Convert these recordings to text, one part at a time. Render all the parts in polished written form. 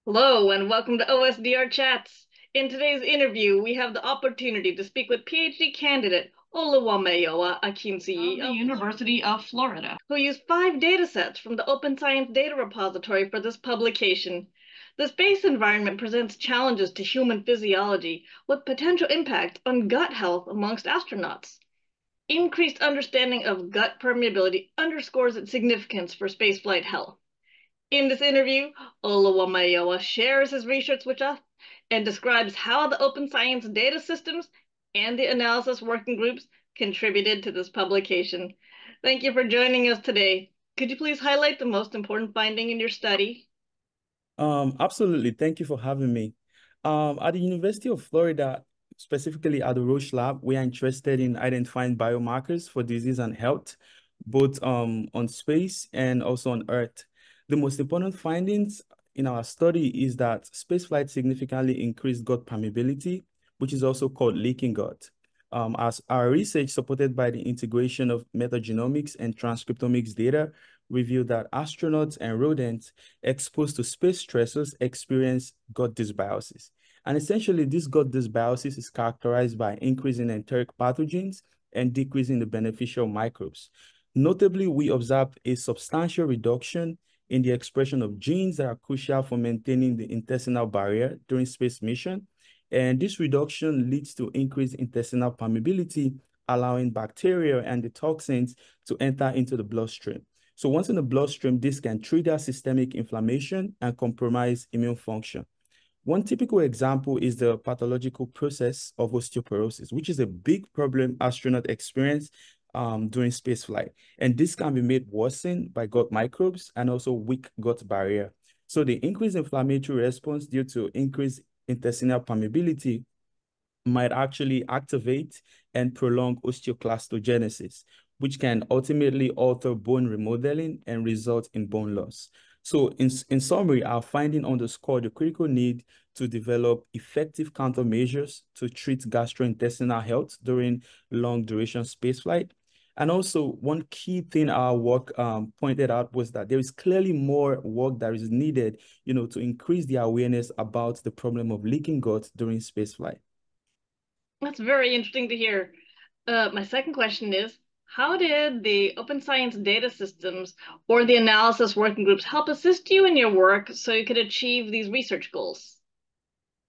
Hello and welcome to OSDR Chats. In today's interview, we have the opportunity to speak with PhD candidate Oluwamayowa Akinsuyi of the University of Florida, who used 5 datasets from the Open Science Data Repository for this publication. The space environment presents challenges to human physiology with potential impact on gut health amongst astronauts. Increased understanding of gut permeability underscores its significance for spaceflight health. In this interview, Oluwamayowa shares his research with us and describes how the open science data systems and the analysis working groups contributed to this publication. Thank you for joining us today. Could you please highlight the most important finding in your study? Absolutely. Thank you for having me. At the University of Florida, specifically at the Roesch Lab, we are interested in identifying biomarkers for disease and health, both on space and also on Earth. The most important findings in our study is that spaceflight significantly increased gut permeability, which is also called leaking gut. As our research supported by the integration of metagenomics and transcriptomics data revealed that astronauts and rodents exposed to space stressors experience gut dysbiosis. And essentially, this gut dysbiosis is characterized by increasing enteric pathogens and decreasing the beneficial microbes. Notably, we observed a substantial reduction in the expression of genes that are crucial for maintaining the intestinal barrier during space mission. And this reduction leads to increased intestinal permeability, allowing bacteria and the toxins to enter into the bloodstream. So once in the bloodstream, this can trigger systemic inflammation and compromise immune function. One typical example is the pathological process of osteoporosis, which is a big problem astronauts experience during spaceflight. And this can be made worsened by gut microbes and also weak gut barrier. So the increased inflammatory response due to increased intestinal permeability might actually activate and prolong osteoclastogenesis, which can ultimately alter bone remodeling and result in bone loss. So in summary, our finding underscore the critical need to develop effective countermeasures to treat gastrointestinal health during long duration spaceflight. And also one key thing our work pointed out was that there is clearly more work that is needed, to increase the awareness about the problem of leaking gut during spaceflight. That's very interesting to hear. My second question is, how did the open science data systems or the analysis working groups help assist you in your work so you could achieve these research goals?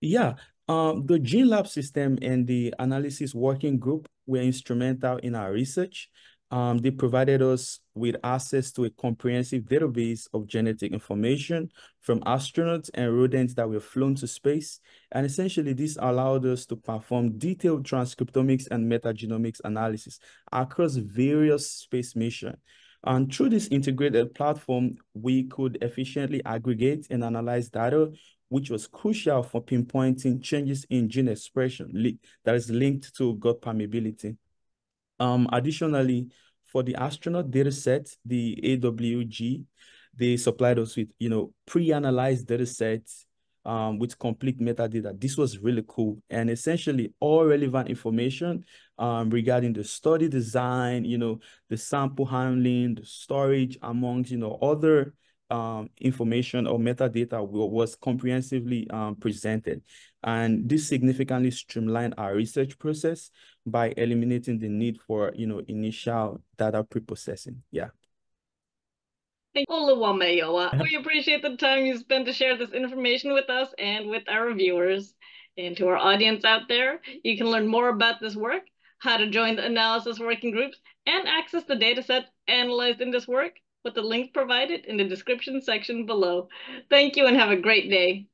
Yeah, the Gene Lab system and the analysis working group were instrumental in our research. They provided us with access to a comprehensive database of genetic information from astronauts and rodents that were flown to space. And essentially, this allowed us to perform detailed transcriptomics and metagenomics analysis across various space missions. And through this integrated platform, we could efficiently aggregate and analyze data which was crucial for pinpointing changes in gene expression that is linked to gut permeability. Additionally, for the astronaut data set, the AWG, they supplied us with, pre-analyzed data sets with complete metadata. This was really cool. And essentially all relevant information regarding the study design, the sample handling, the storage amongst, other information or metadata was comprehensively presented. And this significantly streamlined our research process by eliminating the need for, initial data preprocessing. Yeah. Thank you, Oluwamayowa. We appreciate the time you spent to share this information with us and with our viewers. And to our audience out there, you can learn more about this work, how to join the analysis working groups, and access the datasets analyzed in this work with the links provided in the description section below. Thank you and have a great day.